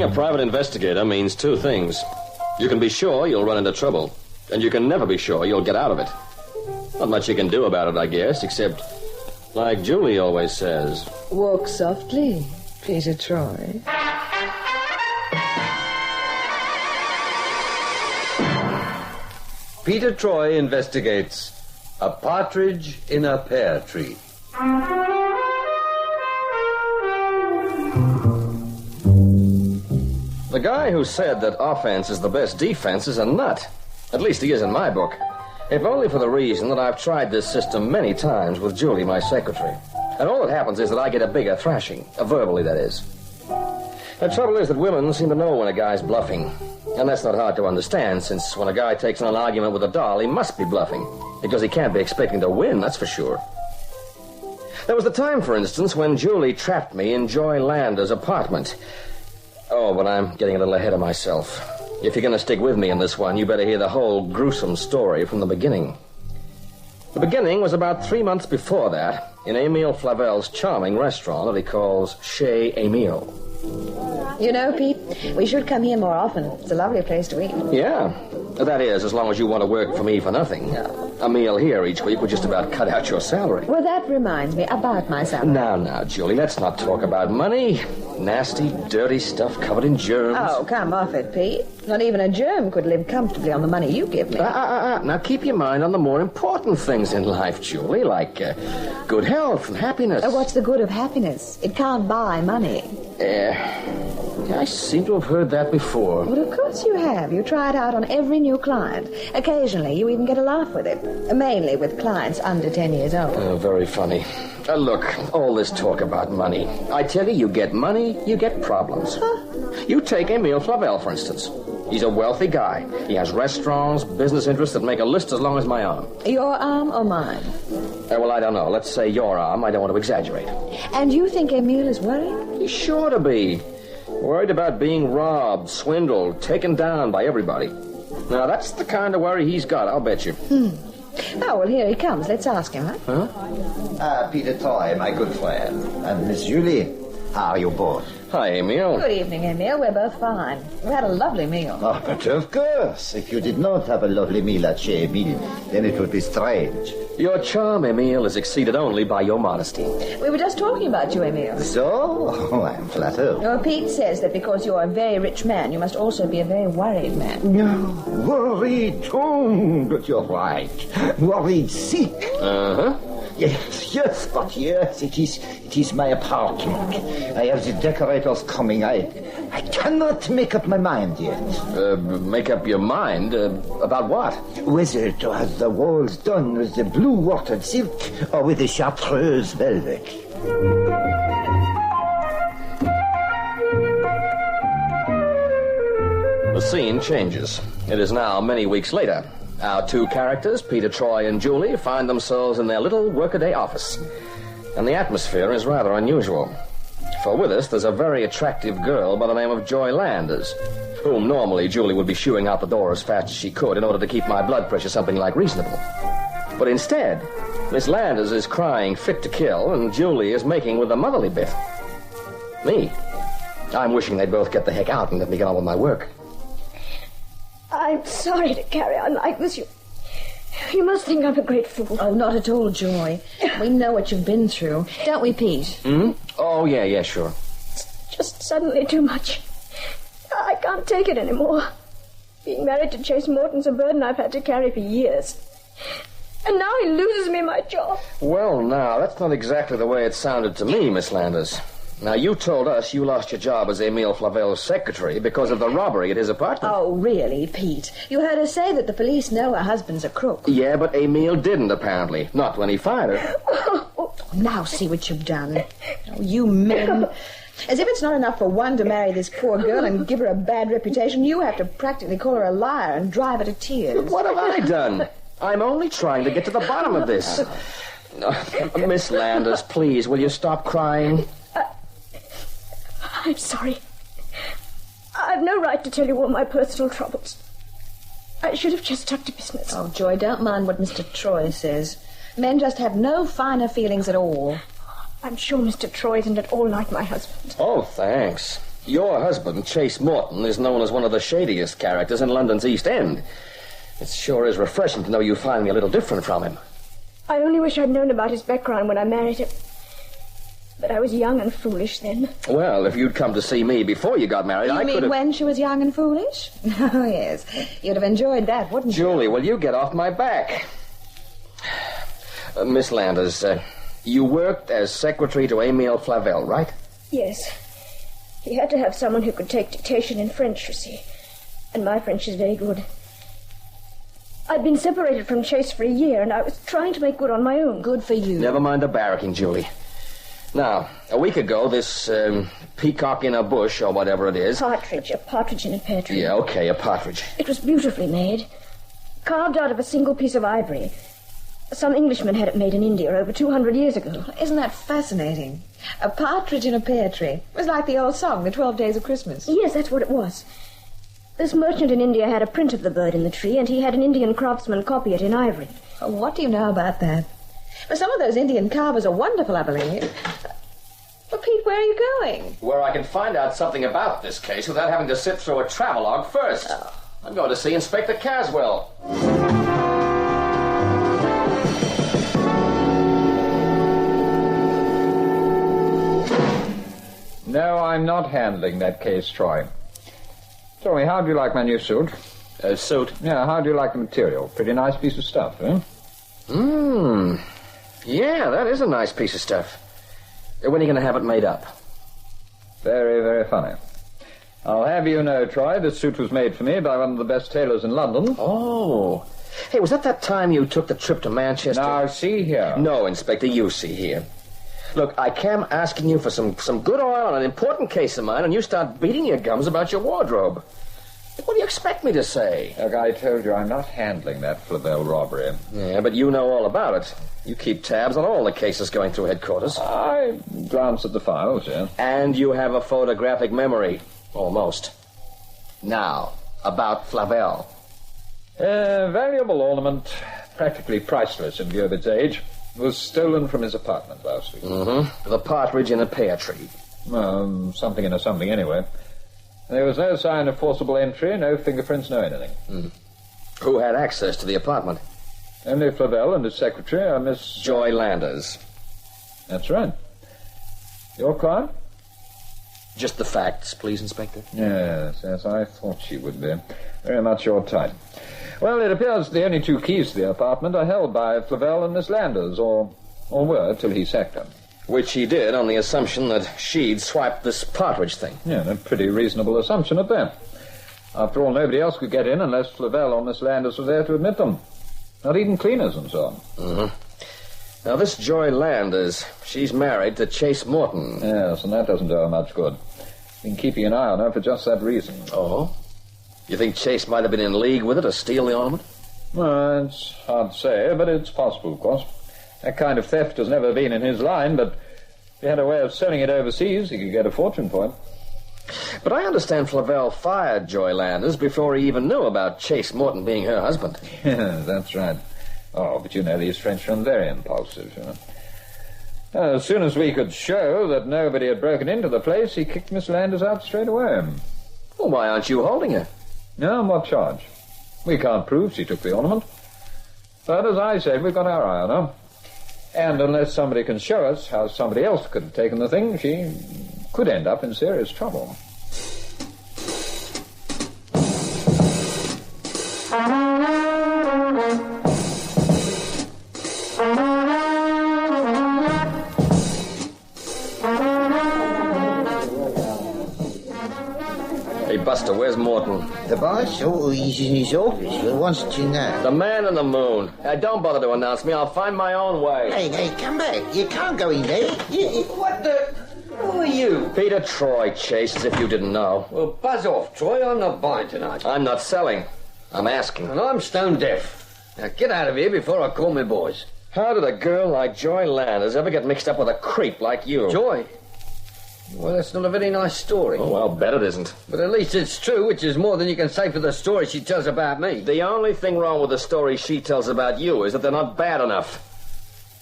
a private investigator means two things. You can be sure you'll run into trouble, and you can never be sure you'll get out of it. Not much you can do about it, I guess, except, like Julie always says... Walk softly, Peter Troy. Peter Troy investigates a partridge in a pear tree. The guy who said that offense is the best defense is a nut. At least he is in my book. If only for the reason that I've tried this system many times with Julie, my secretary. And all that happens is that I get a bigger thrashing, verbally, that is. The trouble is that women seem to know when a guy's bluffing. And that's not hard to understand, since when a guy takes on an argument with a doll, he must be bluffing. Because he can't be expecting to win, that's for sure. There was the time, for instance, when Julie trapped me in Joy Lander's apartment. Oh, but I'm getting a little ahead of myself. If you're going to stick with me in this one, you better hear the whole gruesome story from the beginning. The beginning was about 3 months before that, in Emile Flavel's charming restaurant that he calls Chez Emile. You know, Pete, we should come here more often. It's a lovely place to eat. Yeah, that is, as long as you want to work for me for nothing. A meal here each week would just about cut out your salary. Well, that reminds me about my salary. Now, Julie, let's not talk about money. Nasty, dirty stuff covered in germs. Oh, come off it, Pete. Not even a germ could live comfortably on the money you give me. Now, keep your mind on the more important things in life, Julie, like good health and happiness. What's the good of happiness? It can't buy money. I seem to have heard that before. Well, of course you have. You try it out on every new client. Occasionally, you even get a laugh with it. Mainly with clients under 10 years old. Oh, very funny. Look, all this talk about money. I tell you, you get money, you get problems. Huh? You take Emile Flavel, for instance. He's a wealthy guy. He has restaurants, business interests that make a list as long as my arm. Your arm or mine? Well, I don't know. Let's say your arm. I don't want to exaggerate. And you think Emile is worried? He's sure to be. Worried about being robbed, swindled, taken down by everybody. Now, that's the kind of worry he's got, I'll bet you. Oh, well, here he comes. Let's ask him, huh? Peter Troy, my good friend. And Miss Julie, how are you both? Hi, Emile. Good evening, Emile. We're both fine. We had a lovely meal. Oh, but of course. If you did not have a lovely meal at Chez Emile, then it would be strange. Your charm, Emile, is exceeded only by your modesty. We were just talking about you, Emile. So? Oh, I'm flattered. Well, Pete says that because you're a very rich man, you must also be a very worried man. No, worried. Oh, but you're right. Worried sick. Uh-huh. Yes, but yes, it is my apartment. I have the decorators coming. I cannot make up my mind yet. Make up your mind? About what? Whether to have the walls done with the blue watered silk or with the chartreuse velvet. The scene changes. It is now many weeks later. Our two characters, Peter Troy and Julie, find themselves in their little workaday office. And the atmosphere is rather unusual. For with us, there's a very attractive girl by the name of Joy Landers, whom normally Julie would be shooing out the door as fast as she could in order to keep my blood pressure something like reasonable. But instead, Miss Landers is crying fit to kill, and Julie is making with the motherly bit. Me. I'm wishing they'd both get the heck out and let me get on with my work. I'm sorry to carry on like this. You must think I'm a great fool. Oh, not at all, Joy. We know what you've been through. Don't we, Pete? Oh, yeah, sure. It's just suddenly too much. I can't take it anymore. Being married to Chase Morton's a burden I've had to carry for years. And now he loses me my job. Well, now, that's not exactly the way it sounded to me, Miss Landers. Now, you told us you lost your job as Emile Flavel's secretary because of the robbery at his apartment. Oh, really, Pete? You heard her say that the police know her husband's a crook. Yeah, but Emile didn't, apparently. Not when he fired her. Now see what you've done. Oh, you men. As if it's not enough for one to marry this poor girl and give her a bad reputation, you have to practically call her a liar and drive her to tears. What have I done? I'm only trying to get to the bottom of this. Miss Landers, please, will you stop crying? I'm sorry. I've no right to tell you all my personal troubles. I should have just stuck to business. Oh, Joy, don't mind what Mr. Troy says. Men just have no finer feelings at all. I'm sure Mr. Troy isn't at all like my husband. Oh, thanks. Your husband, Chase Morton, is known as one of the shadiest characters in London's East End. It sure is refreshing to know you find me a little different from him. I only wish I'd known about his background when I married him. But I was young and foolish then. Well, if you'd come to see me before you got married, I could have... You mean when she was young and foolish? Oh, yes. You'd have enjoyed that, wouldn't you? Julie, will you get off my back? Miss Landers, you worked as secretary to Emile Flavel, right? Yes. He had to have someone who could take dictation in French, you see. And my French is very good. I'd been separated from Chase for a year, and I was trying to make good on my own. Good for you. Never mind the barracking, Julie. Now, a week ago, this peacock in a bush, or whatever it is... Partridge, a partridge in a pear tree. Yeah, okay, a partridge. It was beautifully made. Carved out of a single piece of ivory. Some Englishman had it made in India over 200 years ago. Isn't that fascinating? A partridge in a pear tree. It was like the old song, The 12 Days of Christmas. Yes, that's what it was. This merchant in India had a print of the bird in the tree, and he had an Indian craftsman copy it in ivory. Oh, what do you know about that? Well, some of those Indian carvers are wonderful, I believe. Well, Pete, where are you going? Where I can find out something about this case without having to sit through a travelogue first. Oh. I'm going to see Inspector Caswell. No, I'm not handling that case, Troy. Tell me, how do you like my new suit? Suit? Yeah, how do you like the material? Pretty nice piece of stuff, eh? Yeah, that is a nice piece of stuff. When are you going to have it made up? Very, very funny. I'll have you know, Troy, this suit was made for me by one of the best tailors in London. Oh. Hey, was that time you took the trip to Manchester? Now, see here. No, Inspector, you see here. Look, I came asking you for some good oil on an important case of mine, and you start beating your gums about your wardrobe. What do you expect me to say? Look, I told you I'm not handling that Flavel robbery. Yeah, but you know all about it. You keep tabs on all the cases going through headquarters. I glanced at the files, yeah. And you have a photographic memory. Almost. Now, about Flavel. A valuable ornament, practically priceless in view of its age, was stolen from his apartment last week. Mm-hmm. The partridge in a pear tree. Something in a something anyway. There was no sign of forcible entry, no fingerprints, no anything. Mm. Who had access to the apartment? Only Flavel and his secretary, Miss... Joy Landers. That's right. Your client? Just the facts, please, Inspector. Yes, I thought she would be. Very much your type. Well, it appears the only two keys to the apartment are held by Flavel and Miss Landers, or were till he sacked her. Which he did on the assumption that she'd swiped this partridge thing. Yeah, a pretty reasonable assumption at that. After all, nobody else could get in unless Flavel or Miss Landers was there to admit them. Not even cleaners and so on. Mm-hmm. Now, this Joy Landers, she's married to Chase Morton. Yes, and that doesn't do her much good. Been keeping an eye on her for just that reason. Oh? You think Chase might have been in league with her to steal the ornament? Well, it's hard to say, but it's possible, of course. That kind of theft has never been in his line, but if he had a way of selling it overseas, he could get a fortune for it. But I understand Flavel fired Joy Landers before he even knew about Chase Morton being her husband. Yeah, that's right. Oh, but you know, these Frenchmen are very impulsive, you know. As soon as we could show that nobody had broken into the place, he kicked Miss Landers out straight away. Well, why aren't you holding her? No, on what charge? We can't prove she took the ornament. But as I said, we've got our eye on her. And unless somebody can show us how somebody else could have taken the thing, she could end up in serious trouble. Hey, Buster, where's Morton? The boss? Oh, he's in his office. He wants to know. The man in the moon. Don't bother to announce me. I'll find my own way. Hey, come back. You can't go in there. What the... Who are you? Peter Troy, Chase, as if you didn't know. Well, buzz off, Troy. I'm not buying tonight. I'm not selling. I'm asking. And I'm stone deaf. Now get out of here before I call my boys. How did a girl like Joy Landers ever get mixed up with a creep like you? Joy? Well, that's not a very nice story. Oh, I'll bet it isn't. But at least it's true, which is more than you can say for the story she tells about me. The only thing wrong with the stories she tells about you is that they're not bad enough.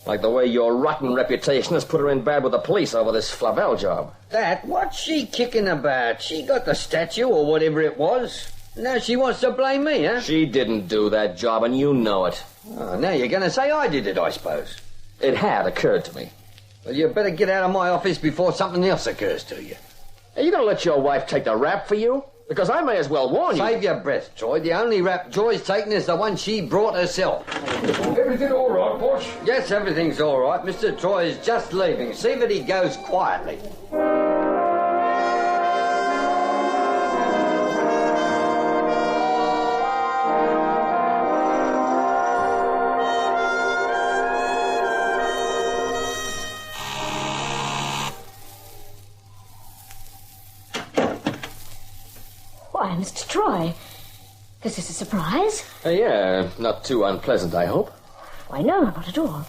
Like the way your rotten reputation has put her in bad with the police over this Flavel job. What's she kicking about? She got the statue or whatever it was. Now she wants to blame me, huh? She didn't do that job, and you know it. Oh, now you're going to say I did it, I suppose. It had occurred to me. Well, you better get out of my office before something else occurs to you. Are you going to let your wife take the rap for you? Because I may as well warn you. Save your breath, Troy. The only rap Joy's taken is the one she brought herself. Everything all right, boss? Yes, everything's all right. Mr. Troy is just leaving. See that he goes quietly. Why, Mr. Troy, this is a surprise. Yeah, not too unpleasant, I hope. Why, no, not at all.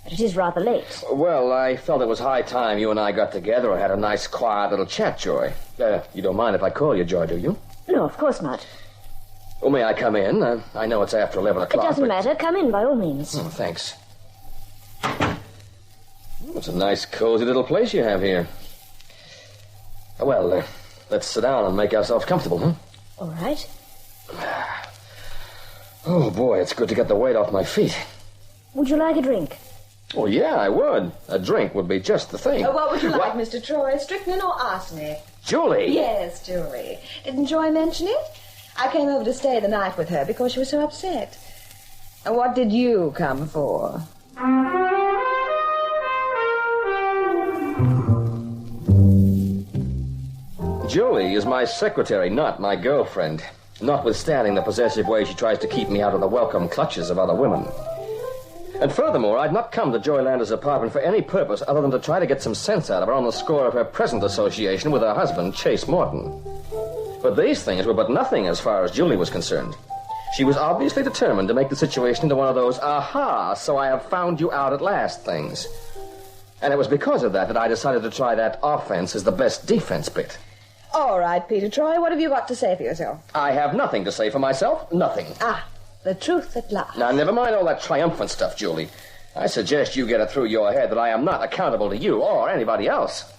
But it is rather late. Well, I felt it was high time you and I got together and had a nice, quiet little chat, Joy. You don't mind if I call you Joy, do you? No, of course not. Well, may I come in? I know it's after 11 o'clock. It doesn't matter. Come in, by all means. Oh, thanks. It's a nice, cozy little place you have here. Well, let's sit down and make ourselves comfortable, huh? All right. Oh, boy, it's good to get the weight off my feet. Would you like a drink? Oh, yeah, I would. A drink would be just the thing. What would you like, Mr. Troy? Strychnine or arsenic? Julie! Yes, Julie. Didn't Joy mention it? I came over to stay the night with her because she was so upset. And what did you come for? Julie is my secretary, not my girlfriend. Notwithstanding the possessive way she tries to keep me out of the welcome clutches of other women. And furthermore, I'd not come to Joy Lander's apartment for any purpose other than to try to get some sense out of her on the score of her present association with her husband, Chase Morton. But these things were but nothing as far as Julie was concerned. She was obviously determined to make the situation into one of those, aha, so I have found you out at last things. And it was because of that I decided to try that offense is the best defense bit. All right, Peter Troy, what have you got to say for yourself? I have nothing to say for myself, nothing. Ah, the truth at last. Now, never mind all that triumphant stuff, Julie. I suggest you get it through your head that I am not accountable to you or anybody else.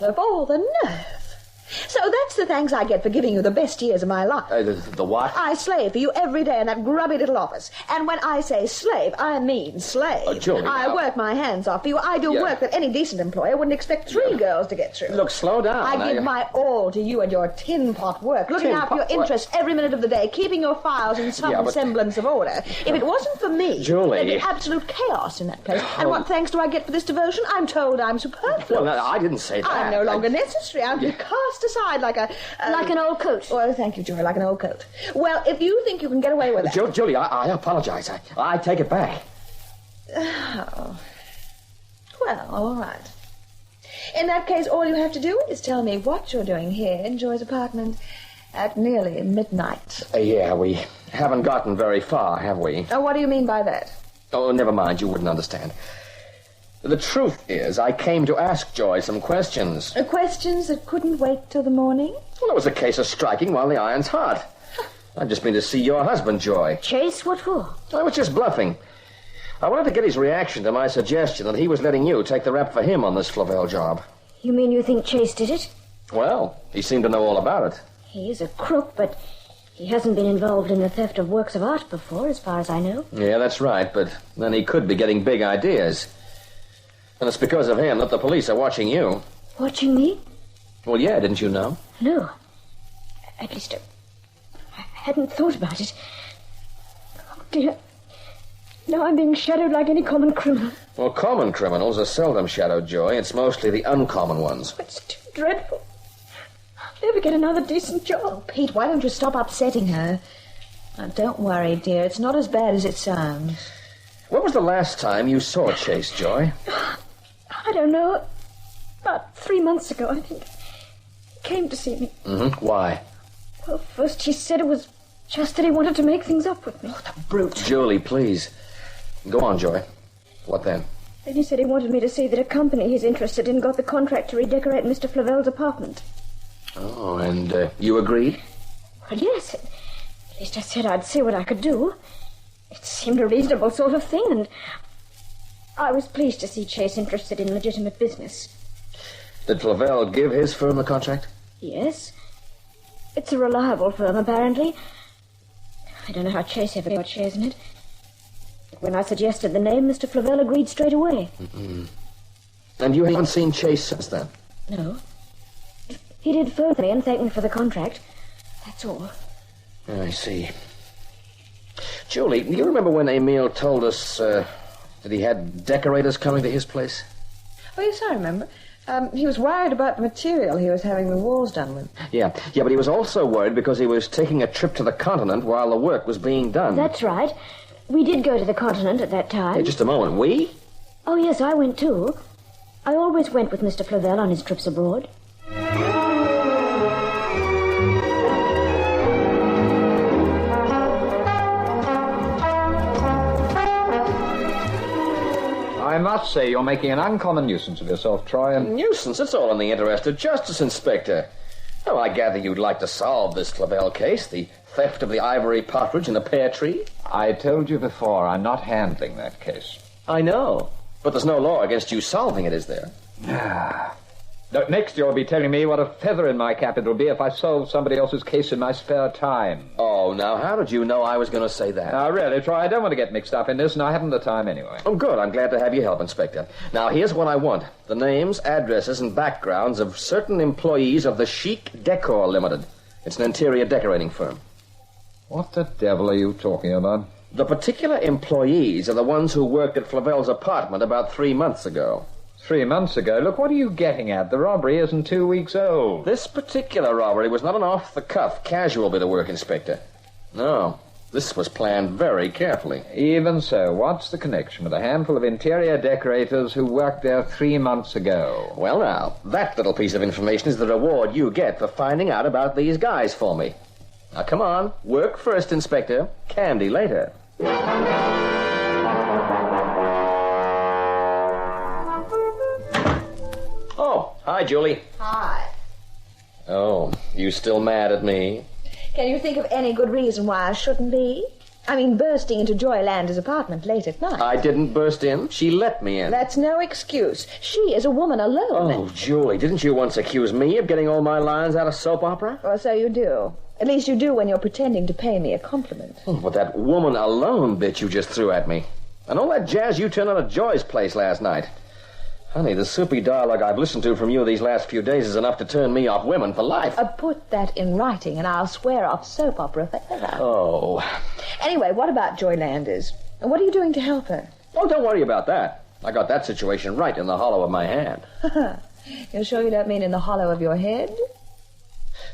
Well, of all the nerve. So that's the thanks I get for giving you the best years of my life. The what? I slave for you every day in that grubby little office. And when I say slave, I mean slave. Julie, I work my hands off for you. I do work that any decent employer wouldn't expect three girls to get through. Look, slow down. I give my all to you and your tin pot work, looking after your interests every minute of the day, keeping your files in some semblance of order. If it wasn't for me, Julie, there'd be absolute chaos in that place. And what thanks do I get for this devotion? I'm told I'm superfluous. Well, no, I didn't say that. I'm no longer necessary. I'm to be cast aside like a... like an old coat. Oh, thank you, Joy, like an old coat. Well, if you think you can get away with that... Julie, I apologize. I take it back. Oh. Well, all right. In that case, all you have to do is tell me what you're doing here in Joy's apartment at nearly midnight. Yeah, we haven't gotten very far, have we? What do you mean by that? Oh, never mind. You wouldn't understand. The truth is, I came to ask Joy some questions. Questions that couldn't wait till the morning? Well, it was a case of striking while the iron's hot. I've just been to see your husband, Joy. Chase, what for? I was just bluffing. I wanted to get his reaction to my suggestion that he was letting you take the rep for him on this Flavel job. You mean you think Chase did it? Well, he seemed to know all about it. He is a crook, but he hasn't been involved in the theft of works of art before, as far as I know. Yeah, that's right, but then he could be getting big ideas. And it's because of him that the police are watching you. Watching me? Well, yeah, didn't you know? No. At least I hadn't thought about it. Oh, dear. Now I'm being shadowed like any common criminal. Well, common criminals are seldom shadowed, Joy. It's mostly the uncommon ones. It's too dreadful. I'll never get another decent job. Pete, why don't you stop upsetting her? Now, don't worry, dear. It's not as bad as it sounds. When was the last time you saw Chase, Joy? I don't know. About 3 months ago, I think. He came to see me. Mm-hmm. Why? Well, first he said it was just that he wanted to make things up with me. Oh, the brute. Julie, please. Go on, Joy. What then? Then he said he wanted me to see that a company he's interested in got the contract to redecorate Mr. Flavel's apartment. Oh, and you agreed? Well, yes. At least I said I'd see what I could do. It seemed a reasonable sort of thing, and I was pleased to see Chase interested in legitimate business. Did Flavel give his firm the contract? Yes. It's a reliable firm, apparently. I don't know how Chase ever got shares in it. But when I suggested the name, Mr. Flavel agreed straight away. Mm-mm. And you haven't seen Chase since then? No. He did phone me and thank me for the contract. That's all. I see. Julie, do you remember when Emile told us that he had decorators coming to his place? Oh, yes, I remember. He was worried about the material he was having the walls done with. Yeah, but he was also worried because he was taking a trip to the continent while the work was being done. That's right. We did go to the continent at that time. Hey, just a moment. We? Oh, yes, I went too. I always went with Mr. Flavel on his trips abroad. I must say you're making an uncommon nuisance of yourself, Troy. Nuisance? It's all in the interest of justice, Inspector. Oh, I gather you'd like to solve this Flavel case, the theft of the ivory partridge in the pear tree? I told you before, I'm not handling that case. I know, but there's no law against you solving it, is there? Next you'll be telling me what a feather in my cap it'll be if I solve somebody else's case in my spare time. Oh, now, how did you know I was going to say that? Now, really, Troy, I don't want to get mixed up in this, and I haven't the time anyway. Oh, good. I'm glad to have your help, Inspector. Now, here's what I want. The names, addresses, and backgrounds of certain employees of the Chic Decor Limited. It's an interior decorating firm. What the devil are you talking about? The particular employees are the ones who worked at Flavel's apartment about 3 months ago. 3 months ago? Look, what are you getting at? The robbery isn't 2 weeks old. This particular robbery was not an off-the-cuff, casual bit of work, Inspector. No, this was planned very carefully. Even so, what's the connection with a handful of interior decorators who worked there 3 months ago? Well, now, that little piece of information is the reward you get for finding out about these guys for me. Now, come on. Work first, Inspector. Candy later. Oh, hi, Julie. Hi. Oh, you still mad at me? Can you think of any good reason why I shouldn't be? I mean, bursting into Joy Lander's apartment late at night. I didn't burst in. She let me in. That's no excuse. She is a woman alone. Oh, Julie, didn't you once accuse me of getting all my lines out of soap opera? Or so you do. At least you do when you're pretending to pay me a compliment. Oh, but that woman alone bit you just threw at me. And all that jazz you turned on at Joy's place last night. Honey, the soupy dialogue I've listened to from you these last few days is enough to turn me off women for life. Put that in writing and I'll swear off soap opera forever. Oh. Anyway, what about Joy Landers? And what are you doing to help her? Oh, don't worry about that. I got that situation right in the hollow of my hand. You're sure you don't mean in the hollow of your head?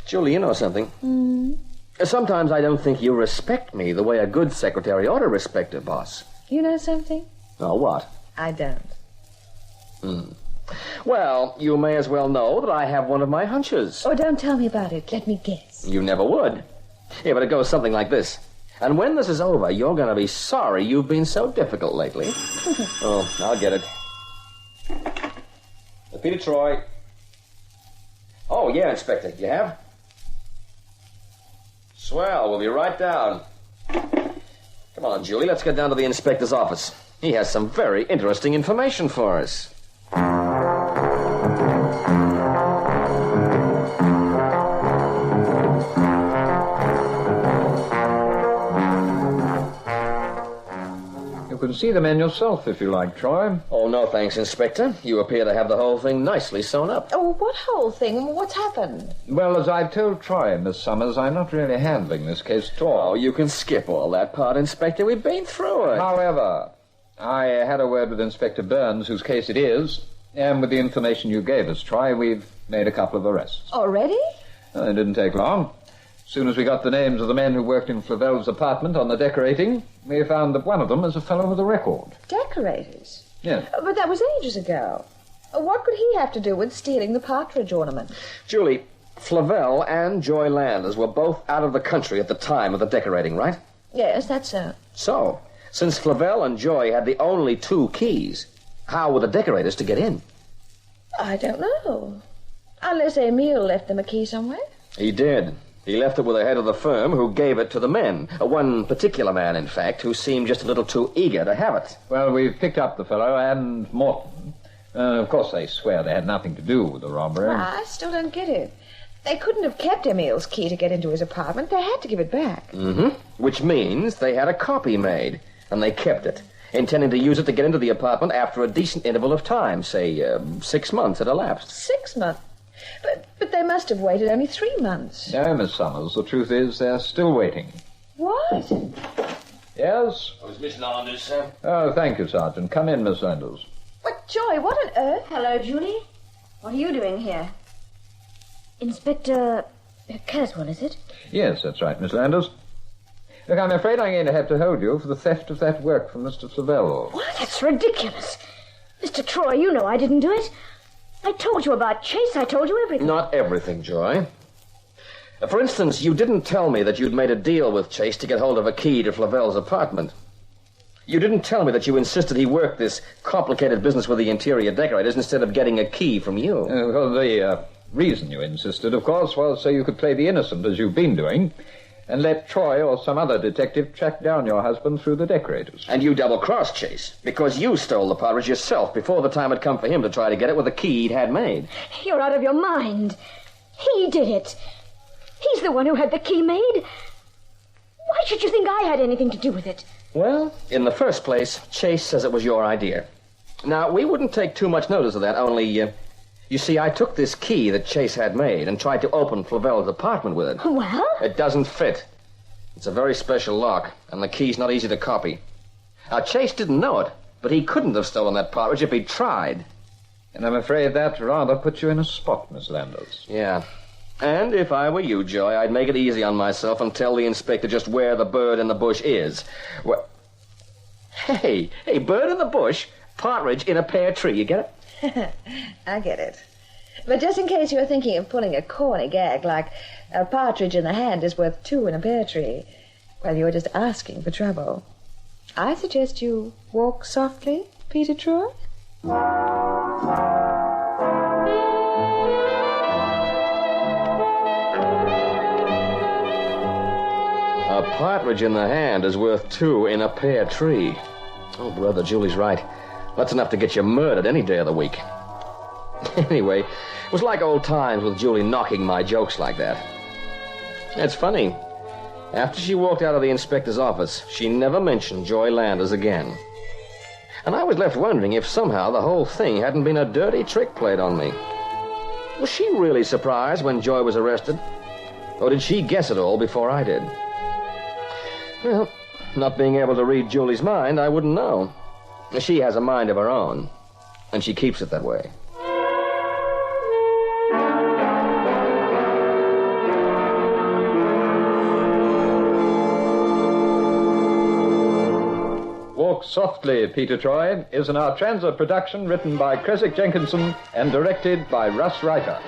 Julie, you know something? Sometimes I don't think you respect me the way a good secretary ought to respect her boss. You know something? Oh, what? I don't. Well, you may as well know that I have one of my hunches. Oh, don't tell me about it. Let me guess. You never would. Yeah, but it goes something like this. And when this is over, you're going to be sorry you've been so difficult lately. Oh, I'll get it. Peter Troy. Oh, yeah, Inspector. You have? Swell. We'll be right down. Come on, Julie. Let's get down to the inspector's office. He has some very interesting information for us. You can see the men yourself if you like, Troy. Oh, no thanks, Inspector. You appear to have the whole thing nicely sewn up. Oh, what whole thing? What's happened? Well, as I've told Troy, Miss Summers, I'm not really handling this case at all. Oh, you can skip all that part, Inspector. We've been through it. However, I had a word with Inspector Burns, whose case it is, and with the information you gave us, Troy, we've made a couple of arrests. Already? It didn't take long. As soon as we got the names of the men who worked in Flavel's apartment on the decorating, we found that one of them is a fellow with a record. Decorators? Yes. But that was ages ago. What could he have to do with stealing the partridge ornament? Julie, Flavel and Joy Landers were both out of the country at the time of the decorating, right? Yes, that's so. So, since Flavel and Joy had the only two keys, how were the decorators to get in? I don't know. Unless Emile left them a key somewhere. He did. He left it with the head of the firm, who gave it to the men. One particular man, in fact, who seemed just a little too eager to have it. Well, we've picked up the fellow and Morton. Of course, they swear they had nothing to do with the robbery. Well, I still don't get it. They couldn't have kept Emil's key to get into his apartment. They had to give it back. Mm-hmm. Which means they had a copy made, and they kept it, intending to use it to get into the apartment after a decent interval of time, say 6 months had elapsed. 6 months? But they must have waited only 3 months. No, Miss Summers, the truth is they're still waiting. What? Yes? Oh, is Miss Landers, sir? Oh, thank you, Sergeant. Come in, Miss Landers. But, Joy, what on earth? Hello, Julie. What are you doing here? Inspector Caswell, is it? Yes, that's right, Miss Landers. Look, I'm afraid I'm going to have to hold you for the theft of that work from Mr. Savell. What? That's ridiculous. Mr. Troy, you know I didn't do it. I told you about Chase. I told you everything. Not everything, Joy. For instance, you didn't tell me that you'd made a deal with Chase to get hold of a key to Flavel's apartment. You didn't tell me that you insisted he worked this complicated business with the interior decorators instead of getting a key from you. Well, the reason you insisted, of course, was so you could play the innocent, as you've been doing, and let Troy or some other detective track down your husband through the decorators. And you double-crossed Chase, because you stole the Partridge yourself before the time had come for him to try to get it with the key he'd had made. You're out of your mind. He did it. He's the one who had the key made. Why should you think I had anything to do with it? Well, in the first place, Chase says it was your idea. Now, we wouldn't take too much notice of that, only, you see, I took this key that Chase had made and tried to open Flavel's apartment with it. Well? It doesn't fit. It's a very special lock, and the key's not easy to copy. Now, Chase didn't know it, but he couldn't have stolen that Partridge if he'd tried. And I'm afraid that rather puts you in a spot, Miss Landers. Yeah. And if I were you, Joy, I'd make it easy on myself and tell the inspector just where the bird in the bush is. Hey, bird in the bush, partridge in a pear tree, you get it? I get it. But just in case you're thinking of pulling a corny gag like a partridge in the hand is worth 2 in a pear tree, well, you're just asking for trouble. I suggest you walk softly, Peter Troy. A partridge in the hand is worth 2 in a pear tree. Oh, brother, Julie's right. That's enough to get you murdered any day of the week. Anyway, it was like old times with Julie knocking my jokes like that. It's funny. After she walked out of the inspector's office, she never mentioned Joy Landers again. And I was left wondering if somehow the whole thing hadn't been a dirty trick played on me. Was she really surprised when Joy was arrested? Or did she guess it all before I did? Well, not being able to read Julie's mind, I wouldn't know. She has a mind of her own, and she keeps it that way. Walk Softly, Peter Troy is an Our Transit production written by Creswick Jenkinson and directed by Russ Reiter.